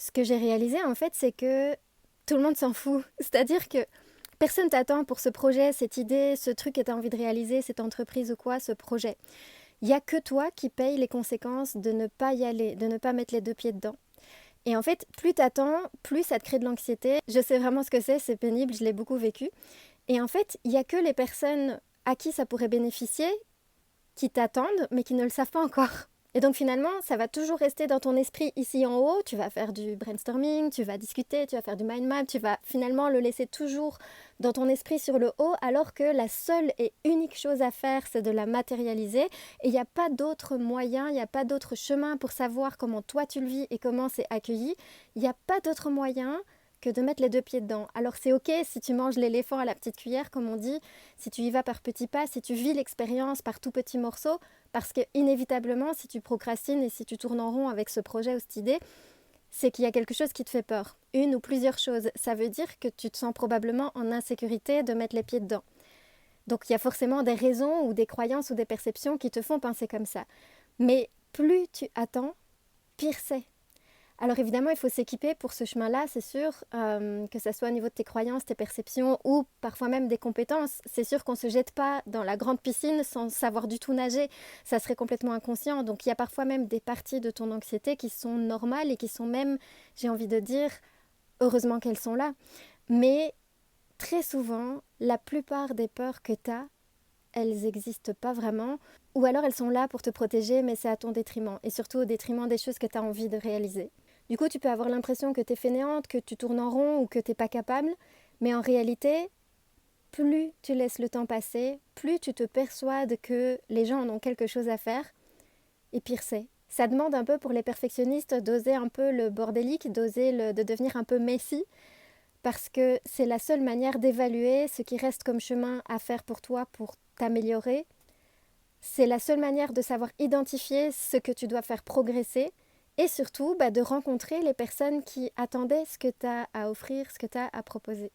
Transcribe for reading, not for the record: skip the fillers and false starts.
ce que j'ai réalisé en fait, c'est que tout le monde s'en fout. C'est-à-dire que personne t'attend pour ce projet, cette idée, ce truc que tu as envie de réaliser, cette entreprise ou quoi, ce projet. Il n'y a que toi qui payes les conséquences de ne pas y aller, de ne pas mettre les deux pieds dedans. Et en fait, plus t'attends, plus ça te crée de l'anxiété. Je sais vraiment ce que c'est pénible, je l'ai beaucoup vécu. Et en fait, il n'y a que les personnes à qui ça pourrait bénéficier qui t'attendent, mais qui ne le savent pas encore. Et donc finalement, ça va toujours rester dans ton esprit ici en haut. Tu vas faire du brainstorming, tu vas discuter, tu vas faire du mind map, tu vas finalement le laisser toujours dans ton esprit sur le haut, alors que la seule et unique chose à faire, c'est de la matérialiser. Et il n'y a pas d'autre moyen, il n'y a pas d'autre chemin pour savoir comment toi tu le vis et comment c'est accueilli. Il n'y a pas d'autre moyen que de mettre les deux pieds dedans. Alors c'est ok si tu manges l'éléphant à la petite cuillère, comme on dit, si tu y vas par petits pas, si tu vis l'expérience par tout petits morceaux, parce que inévitablement, si tu procrastines et si tu tournes en rond avec ce projet ou cette idée, c'est qu'il y a quelque chose qui te fait peur. Une ou plusieurs choses. Ça veut dire que tu te sens probablement en insécurité de mettre les pieds dedans. Donc il y a forcément des raisons ou des croyances ou des perceptions qui te font penser comme ça. Mais plus tu attends, pire c'est. Alors évidemment, il faut s'équiper pour ce chemin-là, c'est sûr, que ce soit au niveau de tes croyances, tes perceptions ou parfois même des compétences. C'est sûr qu'on ne se jette pas dans la grande piscine sans savoir du tout nager, ça serait complètement inconscient. Donc il y a parfois même des parties de ton anxiété qui sont normales et qui sont même, j'ai envie de dire, heureusement qu'elles sont là. Mais très souvent, la plupart des peurs que tu as, elles n'existent pas vraiment, ou alors elles sont là pour te protéger, mais c'est à ton détriment, et surtout au détriment des choses que tu as envie de réaliser. Du coup, tu peux avoir l'impression que tu es fainéante, que tu tournes en rond ou que tu n'es pas capable, mais en réalité, plus tu laisses le temps passer, plus tu te persuades que les gens en ont quelque chose à faire, et pire c'est. Ça demande un peu pour les perfectionnistes d'oser un peu le bordélique, de devenir un peu messy, parce que c'est la seule manière d'évaluer ce qui reste comme chemin à faire pour toi pour t'améliorer. C'est la seule manière de savoir identifier ce que tu dois faire progresser et surtout de rencontrer les personnes qui attendaient ce que tu as à offrir, ce que tu as à proposer.